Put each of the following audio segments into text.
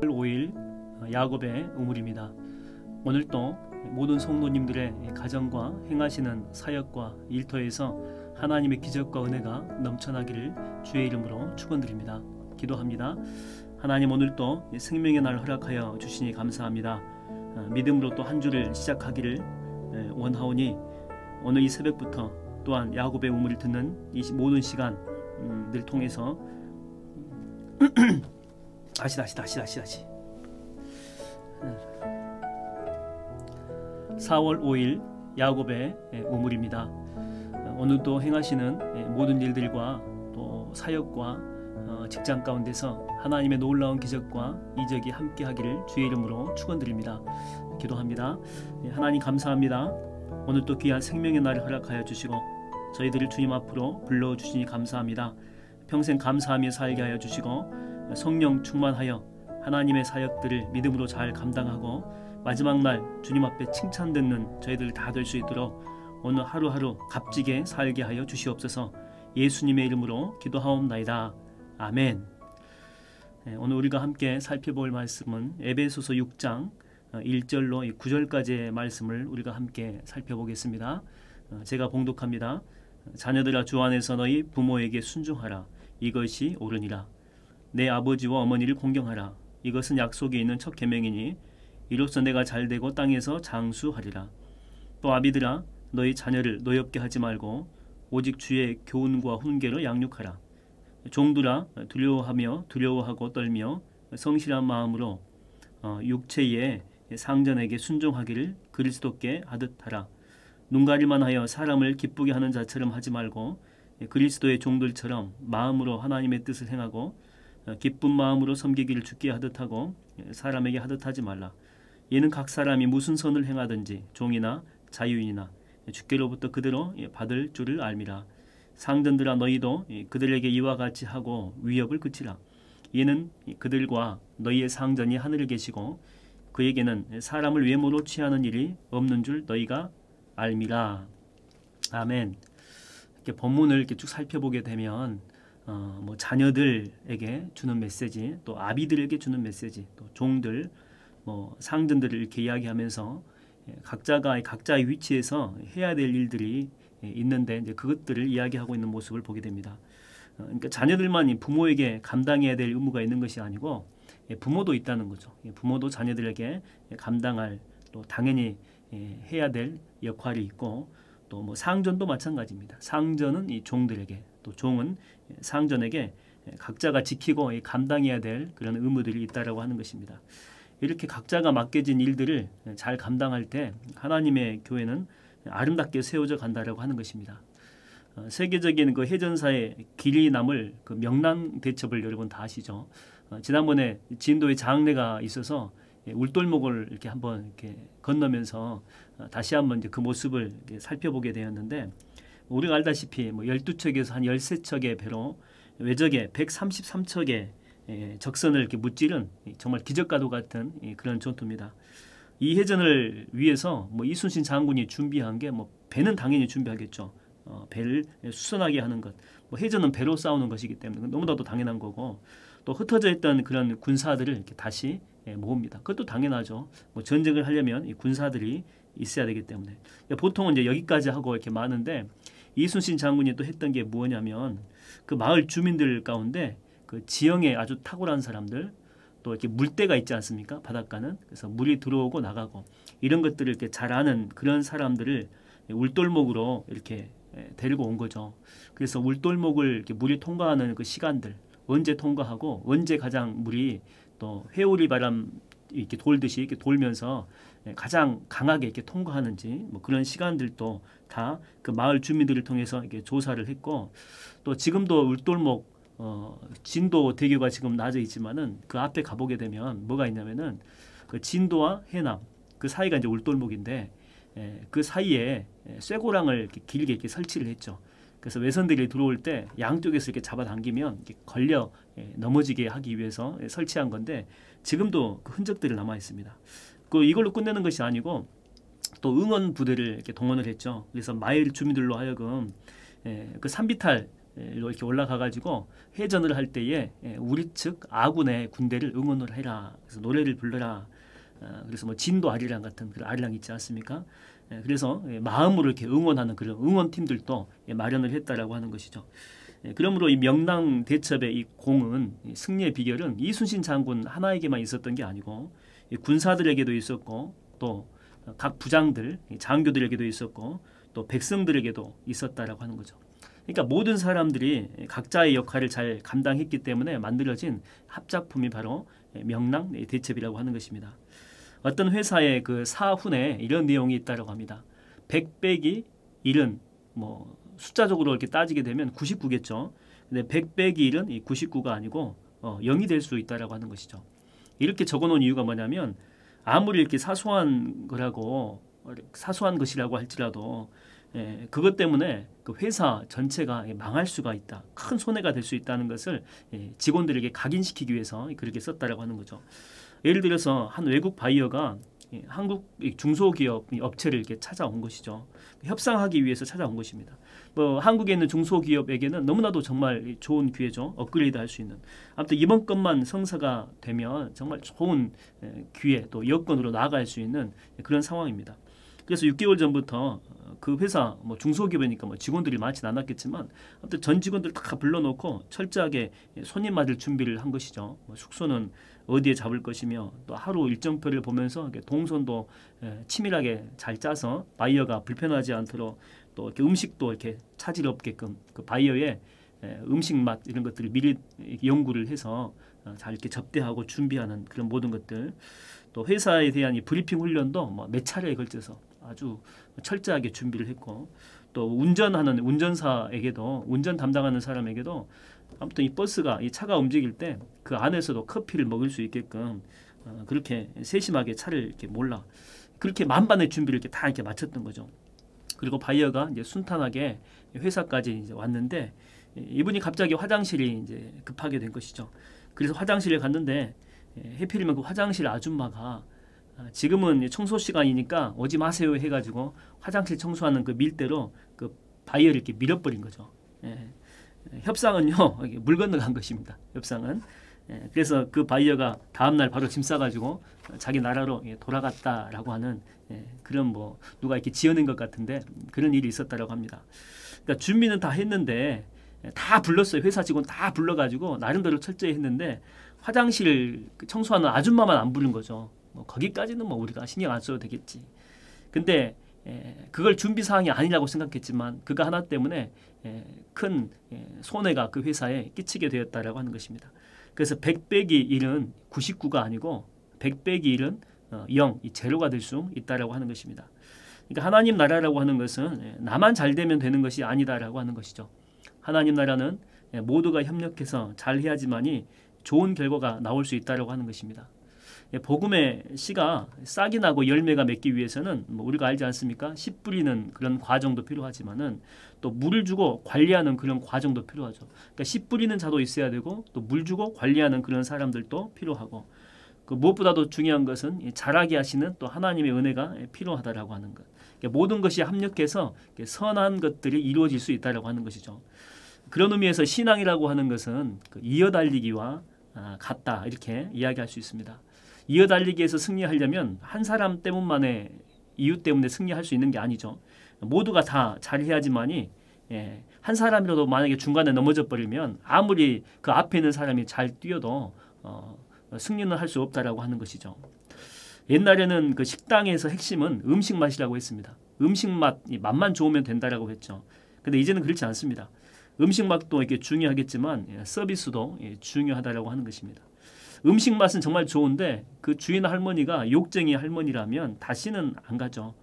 5일 야곱의 우물입니다. 오늘도 모든 성도님들의 가정과 행하시는 사역과 일터에서 하나님의 기적과 은혜가 넘쳐나기를 주의 이름으로 축원드립니다. 기도합니다. 하나님, 오늘도 생명의 날 허락하여 주시니 감사합니다. 믿음으로 또 한 주를 시작하기를 원하오니 오늘 이 새벽부터 또한 야곱의 우물을 듣는 이 모든 시간들 통해서 다시 4월 5일 야곱의 우물입니다. 오늘도 행하시는 모든 일들과 또 사역과 직장 가운데서 하나님의 놀라운 기적과 이적이 함께하기를 주의 이름으로 축원드립니다. 기도합니다. 하나님 감사합니다. 오늘 또 귀한 생명의 날을 허락하여 주시고 저희들을 주님 앞으로 불러주시니 감사합니다. 평생 감사하며 살게 하여 주시고 성령 충만하여 하나님의 사역들을 믿음으로 잘 감당하고 마지막 날 주님 앞에 칭찬 듣는 저희들 다 될 수 있도록 오늘 하루하루 값지게 살게 하여 주시옵소서. 예수님의 이름으로 기도하옵나이다. 아멘. 오늘 우리가 함께 살펴볼 말씀은 에베소서 6장 1절로 9절까지의 말씀을 우리가 함께 살펴보겠습니다. 제가 봉독합니다. 자녀들아, 주 안에서 너희 부모에게 순종하라. 이것이 옳으니라. 내 아버지와 어머니를 공경하라. 이것은 약속이 있는 첫 계명이니 이로써 내가 잘되고 땅에서 장수하리라. 또 아비들아, 너희 자녀를 노엽게 하지 말고 오직 주의 교훈과 훈계로 양육하라. 종들아, 두려워하고 떨며 성실한 마음으로 육체의 상전에게 순종하기를 그리스도께 하듯 하라. 눈 가릴만 하여 사람을 기쁘게 하는 자처럼 하지 말고 그리스도의 종들처럼 마음으로 하나님의 뜻을 행하고 기쁜 마음으로 섬기기를 주께 하듯 하고 사람에게 하듯 하지 말라. 이는 각 사람이 무슨 선을 행하든지 종이나 자유인이나 주께로부터 그대로 받을 줄을 알미라. 상전들아, 너희도 그들에게 이와 같이 하고 위협을 그치라. 이는 그들과 너희의 상전이 하늘에 계시고 그에게는 사람을 외모로 취하는 일이 없는 줄 너희가 알미라. 아멘. 이렇게 본문을 이렇게 쭉 살펴보게 되면 자녀들에게 주는 메시지, 또 아비들에게 주는 메시지, 또 종들, 상전들을 이렇게 이야기하면서 각자가 각자의 위치에서 해야 될 일들이 있는데 이제 그것들을 이야기하고 있는 모습을 보게 됩니다. 그러니까 자녀들만이 부모에게 감당해야 될 의무가 있는 것이 아니고 부모도 있다는 거죠. 부모도 자녀들에게 감당할, 또 당연히 해야 될 역할이 있고, 또 상전도 마찬가지입니다. 상전은 이 종들에게, 또 종은 상전에게 각자가 지키고 감당해야 될 그런 의무들이 있다라고 하는 것입니다. 이렇게 각자가 맡겨진 일들을 잘 감당할 때 하나님의 교회는 아름답게 세워져 간다라고 하는 것입니다. 세계적인 그 해전사의 길이 남을 그 명랑 대첩을 여러분 다 아시죠? 지난번에 진도에 장례가 있어서 울돌목을 이렇게 한번 이렇게 건너면서 다시 한번 이제 그 모습을 이렇게 살펴보게 되었는데, 우리가 알다시피 12척에서 한 13척의 배로 외적에 133척의 적선을 이렇게 무찌른 정말 기적과도 같은 그런 전투입니다. 이 해전을 위해서 이순신 장군이 준비한 게 배는 당연히 준비하겠죠. 배를 수선하게 하는 것. 해전은 배로 싸우는 것이기 때문에 너무나도 당연한 거고, 또 흩어져 있던 그런 군사들을 이렇게 다시 모읍니다. 그것도 당연하죠. 전쟁을 하려면 이 군사들이 있어야 되기 때문에. 보통은 이제 여기까지 하고 이렇게 많은데, 이순신 장군이 또 했던 게 뭐냐면 그 마을 주민들 가운데 그 지형에 아주 탁월한 사람들, 또 이렇게 물때가 있지 않습니까? 바닷가는. 그래서 물이 들어오고 나가고 이런 것들을 이렇게 잘 아는 그런 사람들을 울돌목으로 이렇게 데리고 온 거죠. 그래서 울돌목을 이렇게 물이 통과하는 그 시간들, 언제 통과하고 언제 가장 물이 또 회오리 바람 이렇게 돌듯이 이렇게 돌면서 가장 강하게 이렇게 통과하는지 그런 시간들도 다 그 마을 주민들을 통해서 이렇게 조사를 했고, 또 지금도 울돌목 진도 대교가 지금 나져 있지만은 그 앞에 가보게 되면 뭐가 있냐면은 그 진도와 해남 그 사이가 이제 울돌목인데 그 사이에 쇠고랑을 이렇게 길게 이렇게 설치를 했죠. 그래서 외선들이 들어올 때 양쪽에서 이렇게 잡아당기면 이렇게 걸려 넘어지게 하기 위해서 설치한 건데, 지금도 그 흔적들이 남아 있습니다. 이걸로 끝내는 것이 아니고 또 응원 부대를 이렇게 동원을 했죠. 그래서 마을 주민들로 하여금 그 산비탈 이렇게 올라가가지고 회전을 할 때에 우리 측 아군의 군대를 응원을 해라. 그래서 노래를 불러라. 그래서 뭐 진도 아리랑 같은 그런 아리랑 있지 않습니까? 그래서 마음으로 이렇게 응원하는 그런 응원팀들도 마련을 했다라고 하는 것이죠. 그러므로 이 명랑 대첩의 이 공은 승리의 비결은 이순신 장군 하나에게만 있었던 게 아니고 군사들에게도 있었고 또 각 부장들, 장교들에게도 있었고 또 백성들에게도 있었다라고 하는 거죠. 그러니까 모든 사람들이 각자의 역할을 잘 감당했기 때문에 만들어진 합작품이 바로 명랑 대첩이라고 하는 것입니다. 어떤 회사의 그 사훈에 이런 내용이 있다고 합니다. 100 빼기 1은 뭐 숫자적으로 이렇게 따지게 되면 99겠죠. 근데 100 빼기 1은 이 99가 아니고 0이 될 수 있다라고 하는 것이죠. 이렇게 적어놓은 이유가 뭐냐면 아무리 이렇게 사소한 것이라고 할지라도 그것 때문에 그 회사 전체가 망할 수가 있다. 큰 손해가 될 수 있다는 것을 직원들에게 각인시키기 위해서 그렇게 썼다라고 하는 거죠. 예를 들어서 한 외국 바이어가 한국 중소기업 업체를 이렇게 찾아온 것이죠. 협상하기 위해서 찾아온 것입니다. 뭐 한국에 있는 중소기업에게는 너무나도 정말 좋은 기회죠. 업그레이드 할 수 있는. 아무튼 이번 건만 성사가 되면 정말 좋은 기회 또 여건으로 나아갈 수 있는 그런 상황입니다. 그래서 6개월 전부터 그 회사 뭐 중소기업이니까 뭐 직원들이 많지는 않았겠지만 아무튼 전 직원들 다 불러놓고 철저하게 손님 맞을 준비를 한 것이죠. 뭐 숙소는 어디에 잡을 것이며 또 하루 일정표를 보면서 동선도 치밀하게 잘 짜서 바이어가 불편하지 않도록 또 이렇게 음식도 이렇게 차질 없게끔 그 바이어의 음식 맛 이런 것들을 미리 연구를 해서 잘 이렇게 접대하고 준비하는 그런 모든 것들 또 회사에 대한 이 브리핑 훈련도 뭐 몇 차례에 걸쳐서 아주 철저하게 준비를 했고 또 운전하는 운전사에게도 운전 담당하는 사람에게도 아무튼 이 버스가 이 차가 움직일 때 그 안에서도 커피를 먹을 수 있게끔 그렇게 세심하게 차를 이렇게 몰라 그렇게 만반의 준비를 이렇게 다 이렇게 마쳤던 거죠. 그리고 바이어가 이제 순탄하게 회사까지 이제 왔는데 이분이 갑자기 화장실이 이제 급하게 된 것이죠. 그래서 화장실에 갔는데 해필이면 그 화장실 아줌마가 지금은 청소 시간이니까 오지 마세요 해가지고 화장실 청소하는 그 밀대로 그 바이어를 이렇게 밀어버린 거죠. 협상은요 물 건너간 것입니다. 협상은. 그래서 그 바이어가 다음날 바로 짐 싸가지고 자기 나라로 돌아갔다라고 하는 그런 뭐 누가 이렇게 지어낸 것 같은데 그런 일이 있었다라고 합니다. 그러니까 준비는 다 했는데 다 불렀어요. 회사 직원 다 불러가지고 나름대로 철저히 했는데 화장실 청소하는 아줌마만 안 부른 거죠. 뭐 거기까지는 뭐 우리가 신경 안 써도 되겠지. 근데 그걸 준비 사항이 아니라고 생각했지만 그거 하나 때문에 큰 손해가 그 회사에 끼치게 되었다라고 하는 것입니다. 그래서 100 빼기 1은 99가 아니고 100 빼기 1은 0, 이 제로가 될 수 있다라고 하는 것입니다. 그러니까 하나님 나라라고 하는 것은 나만 잘 되면 되는 것이 아니다라고 하는 것이죠. 하나님 나라는 모두가 협력해서 잘 해야지만이 좋은 결과가 나올 수 있다라고 하는 것입니다. 복음의 씨가 싹이 나고 열매가 맺기 위해서는 뭐 우리가 알지 않습니까? 씨 뿌리는 그런 과정도 필요하지만은 또 물을 주고 관리하는 그런 과정도 필요하죠. 그러니까 씨 뿌리는 자도 있어야 되고 또 물 주고 관리하는 그런 사람들도 필요하고 그 무엇보다도 중요한 것은 자라게 하시는 또 하나님의 은혜가 필요하다라고 하는 것. 그러니까 모든 것이 합력해서 선한 것들이 이루어질 수 있다라고 하는 것이죠. 그런 의미에서 신앙이라고 하는 것은 그 이어달리기와 같다 이렇게 이야기할 수 있습니다. 이어달리기에서 승리하려면 한 사람 때문만의 이유 때문에 승리할 수 있는 게 아니죠. 모두가 다 잘해야지만이 한 사람이라도 만약에 중간에 넘어져 버리면 아무리 그 앞에 있는 사람이 잘 뛰어도 승리는 할 수 없다라고 하는 것이죠. 옛날에는 그 식당에서 핵심은 음식 맛이라고 했습니다. 음식 맛만 좋으면 된다라고 했죠. 근데 이제는 그렇지 않습니다. 음식 맛도 이렇게 중요하겠지만 서비스도 중요하다라고 하는 것입니다. 음식 맛은 정말 좋은데 그 주인 할머니가 욕쟁이 할머니라면 다시는 안 가죠.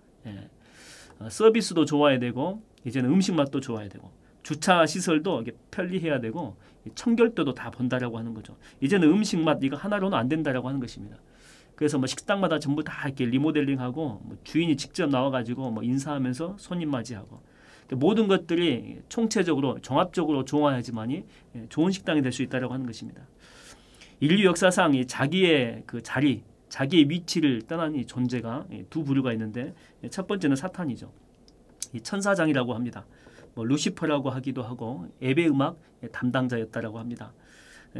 서비스도 좋아야 되고 이제는 음식 맛도 좋아야 되고 주차 시설도 이게 편리해야 되고 청결도도 다 본다라고 하는 거죠. 이제는 음식 맛 이거 하나로는 안 된다라고 하는 것입니다. 그래서 뭐 식당마다 전부 다 이렇게 리모델링하고 뭐 주인이 직접 나와가지고 뭐 인사하면서 손님 맞이하고 모든 것들이 총체적으로 종합적으로 좋아야지만이 좋은 식당이 될 수 있다라고 하는 것입니다. 인류 역사상 자기의 그 자리, 자기의 위치를 떠난 이 존재가 두 부류가 있는데 첫 번째는 사탄이죠. 이 천사장이라고 합니다. 뭐 루시퍼라고 하기도 하고 예배 음악 담당자였다라고 합니다.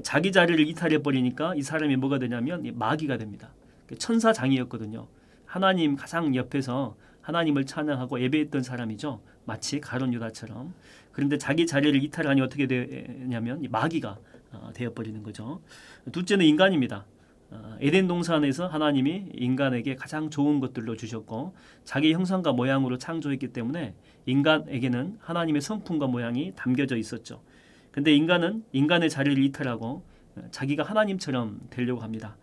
자기 자리를 이탈해 버리니까 이 사람이 뭐가 되냐면 마귀가 됩니다. 천사장이었거든요. 하나님 가장 옆에서 하나님을 찬양하고 예배했던 사람이죠. 마치 가룟 유다처럼. 그런데 자기 자리를 이탈하니 어떻게 되냐면 마귀가 되어버리는 거죠. 둘째는 인간입니다. 에덴 동산에서 하나님이 인간에게 가장 좋은 것들로 주셨고 자기 형상과 모양으로 창조했기 때문에 인간에게는 하나님의 성품과 모양이 담겨져 있었죠. 근데 인간은 인간의 자리를 이탈하고 자기가 하나님처럼 되려고 합니다.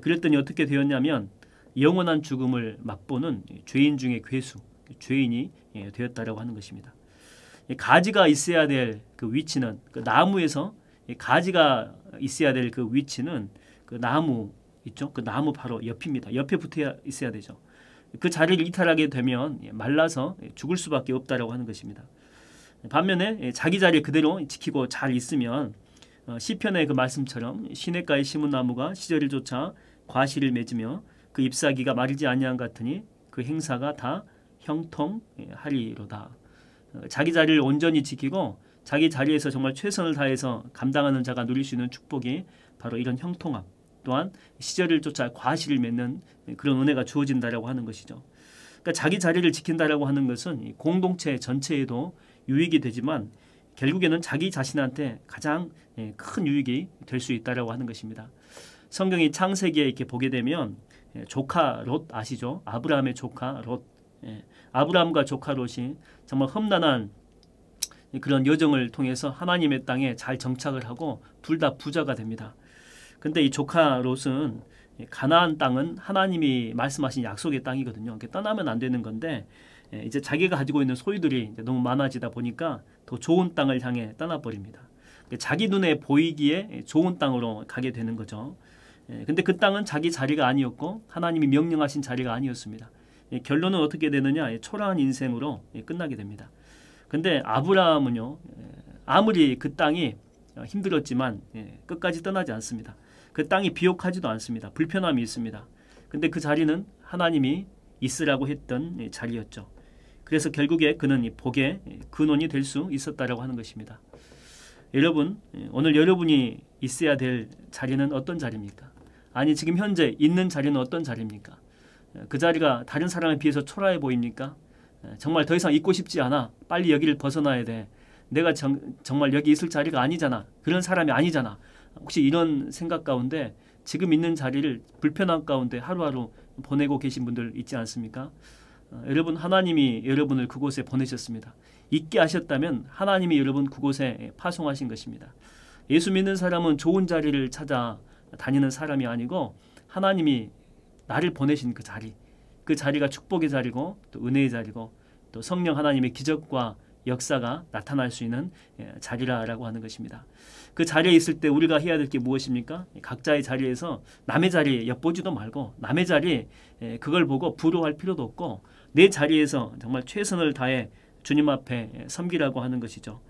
그랬더니 어떻게 되었냐면 영원한 죽음을 맛보는 죄인 중에 괴수, 죄인이 되었다라고 하는 것입니다. 가지가 있어야 될 그 위치는 그 나무에서 가지가 있어야 될 그 위치는 그 나무 있죠? 그 나무 바로 옆입니다. 옆에 붙어 있어야 되죠. 그 자리를 이탈하게 되면 말라서 죽을 수밖에 없다라고 하는 것입니다. 반면에 자기 자리 그대로 지키고 잘 있으면 시편의 그 말씀처럼 시냇가에 심은 나무가 시절을 쫓아 과실을 맺으며 그 잎사귀가 마르지 아니한 같으니 그 행사가 다 형통하리로다. 자기 자리를 온전히 지키고 자기 자리에서 정말 최선을 다해서 감당하는 자가 누릴 수 있는 축복이 바로 이런 형통함, 또한 시절을 쫓아 과실을 맺는 그런 은혜가 주어진다라고 하는 것이죠. 그러니까 자기 자리를 지킨다라고 하는 것은 공동체 전체에도 유익이 되지만 결국에는 자기 자신한테 가장 큰 유익이 될 수 있다라고 하는 것입니다. 성경이 창세기에 이렇게 보게 되면 조카 롯 아시죠? 아브라함의 조카 롯. 아브라함과 조카 롯이 정말 험난한 그런 여정을 통해서 하나님의 땅에 잘 정착을 하고 둘 다 부자가 됩니다. 근데 이 조카 롯은 가나안 땅은 하나님이 말씀하신 약속의 땅이거든요. 떠나면 안 되는 건데 이제 자기가 가지고 있는 소유들이 이제 너무 많아지다 보니까 더 좋은 땅을 향해 떠나버립니다. 자기 눈에 보이기에 좋은 땅으로 가게 되는 거죠. 근데 그 땅은 자기 자리가 아니었고 하나님이 명령하신 자리가 아니었습니다. 결론은 어떻게 되느냐? 초라한 인생으로 끝나게 됩니다. 근데 아브라함은요, 아무리 그 땅이 힘들었지만 끝까지 떠나지 않습니다. 그 땅이 비옥하지도 않습니다. 불편함이 있습니다. 근데 그 자리는 하나님이 있으라고 했던 자리였죠. 그래서 결국에 그는 복의 근원이 될 수 있었다라고 하는 것입니다. 여러분, 오늘 여러분이 있어야 될 자리는 어떤 자리입니까? 아니, 지금 현재 있는 자리는 어떤 자리입니까? 그 자리가 다른 사람에 비해서 초라해 보입니까? 정말 더 이상 있고 싶지 않아. 빨리 여기를 벗어나야 돼. 내가 정말 여기 있을 자리가 아니잖아. 그런 사람이 아니잖아. 혹시 이런 생각 가운데 지금 있는 자리를 불편한 가운데 하루하루 보내고 계신 분들 있지 않습니까? 여러분, 하나님이 여러분을 그곳에 보내셨습니다. 있게 하셨다면 하나님이 여러분 그곳에 파송하신 것입니다. 예수 믿는 사람은 좋은 자리를 찾아 다니는 사람이 아니고 하나님이 나를 보내신 그 자리, 그 자리가 축복의 자리고 또 은혜의 자리고 또 성령 하나님의 기적과 역사가 나타날 수 있는 자리라고 하는 것입니다. 그 자리에 있을 때 우리가 해야 될 게 무엇입니까? 각자의 자리에서 남의 자리에 엿보지도 말고 남의 자리에 그걸 보고 부러워할 필요도 없고 내 자리에서 정말 최선을 다해 주님 앞에 섬기라고 하는 것이죠.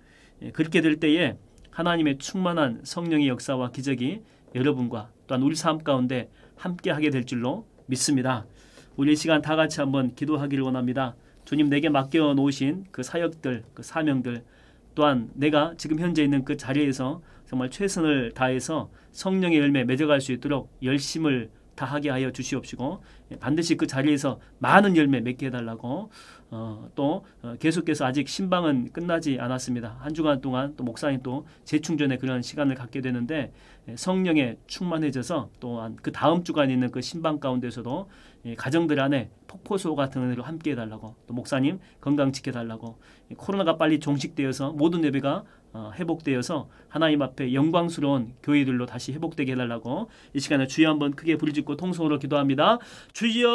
그렇게 될 때에 하나님의 충만한 성령의 역사와 기적이 여러분과 또한 우리 삶 가운데 함께하게 될 줄로 믿습니다. 우리 이 시간 다 같이 한번 기도하기를 원합니다. 주님, 내게 맡겨 놓으신 그 사역들, 그 사명들, 또한 내가 지금 현재 있는 그 자리에서 정말 최선을 다해서 성령의 열매 맺어갈 수 있도록 열심을 다하게 하여 주시옵시고 반드시 그 자리에서 많은 열매 맺게 해달라고 또 계속해서 아직 신방은 끝나지 않았습니다. 한 주간 동안 또 목사님 또 재충전의 그런 시간을 갖게 되는데 성령에 충만해져서 또한 그 다음 주간에 있는 그 신방 가운데서도 가정들 안에 폭포수 같은 은혜로 함께 해달라고 또 목사님 건강 지켜달라고 코로나가 빨리 종식되어서 모든 예배가 회복되어서 하나님 앞에 영광스러운 교회들로 다시 회복되게 해달라고 이 시간에 주여 한번 크게 부르짖고 통성으로 기도합니다. 주여!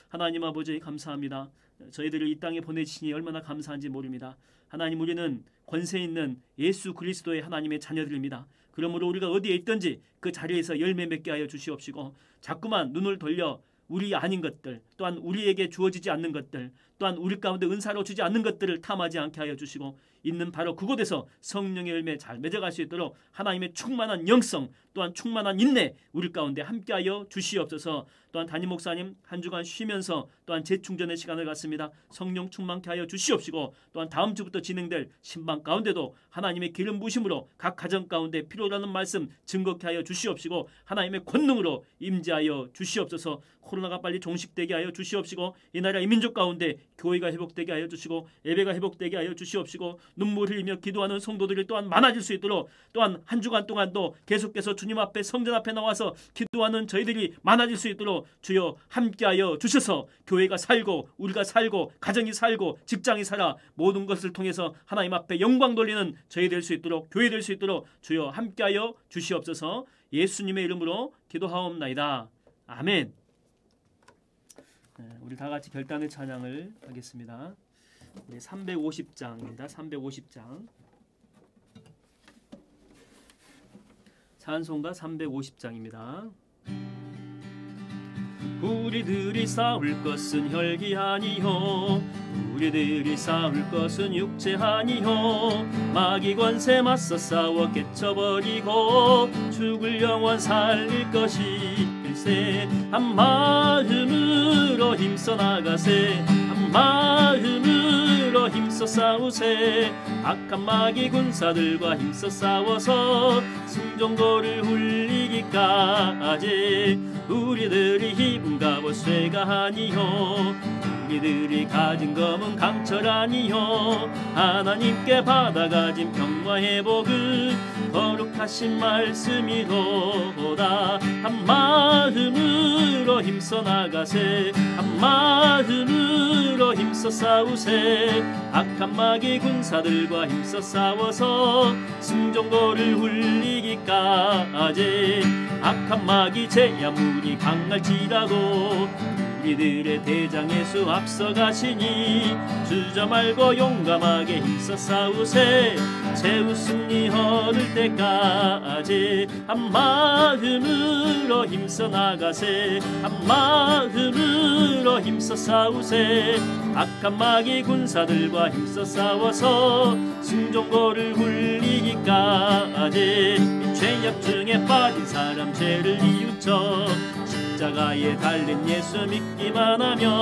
하나님 아버지 감사합니다. 저희들을 이 땅에 보내주시니 얼마나 감사한지 모릅니다. 하나님, 우리는 권세 있는 예수 그리스도의 하나님의 자녀들입니다. 그러므로 우리가 어디에 있든지 그 자리에서 열매 맺게 하여 주시옵시고 자꾸만 눈을 돌려 우리 아닌 것들 또한 우리에게 주어지지 않는 것들, 또한 우리 가운데 은사로 주지 않는 것들을 탐하지 않게 하여 주시고 있는 바로 그곳에서 성령의 열매 잘 맺어갈 수 있도록 하나님의 충만한 영성, 또한 충만한 인내 우리 가운데 함께하여 주시옵소서. 또한 담임 목사님 한 주간 쉬면서 또한 재충전의 시간을 갖습니다. 성령 충만케 하여 주시옵시고 또한 다음 주부터 진행될 신방 가운데도 하나님의 기름 부으심으로 각 가정 가운데 필요라는 말씀 증거케 하여 주시옵시고 하나님의 권능으로 임재하여 주시옵소서. 코로나가 빨리 종식되게 하여 주시옵시고 이 나라 이 민족 가운데 교회가 회복되게 하여 주시고 예배가 회복되게 하여 주시옵시고 눈물 흘리며 기도하는 성도들이 또한 많아질 수 있도록 또한 한 주간 동안도 계속해서 주님 앞에 성전 앞에 나와서 기도하는 저희들이 많아질 수 있도록 주여 함께하여 주셔서 교회가 살고 우리가 살고 가정이 살고 직장이 살아 모든 것을 통해서 하나님 앞에 영광 돌리는 저희 될 수 있도록 교회 될 수 있도록 주여 함께하여 주시옵소서. 예수님의 이름으로 기도하옵나이다. 아멘. 우리 다 같이 결단의 찬양을 하겠습니다. 350장입니다. 350장. 찬송가 350장입니다. 우리들이 싸울 것은 혈기 아니요 우리들이 싸울 것은 육체 아니요 마귀 권세 맞서 싸워 깨쳐버리고 죽을 영혼 살릴 것이 일세 한 마음으로 힘써 나가세 한 마음으로 힘써 싸우세 악한 마귀 군사들과 힘써 싸워서 승전고를 울리기까지 우리들이 힘은 갑옷쇠가 아니요 우리들이 가진 검은 강철 아니요 하나님께 받아가진 평화의 복을 거룩하신 말씀이로다 한 마음으로 힘써 나가세 한 마음으로 힘써 싸우세 악한 마귀 군사들과 힘써 싸워서 승전고를 울리기까지 악한 마귀 제야물이 강할지라도 우리들의 대장 예수 앞서가시니 주저 말고 용감하게 힘써 싸우세 최후 승리 얻을 때까지 한 마음으로 힘써 나가세 한 마음으로 힘써 싸우세 악한 마귀 군사들과 힘써 싸워서 승전고를 울리기까지 죄악 중에 빠진 사람 죄를 뉘우쳐 십자가에 달린 예수 믿기만 하면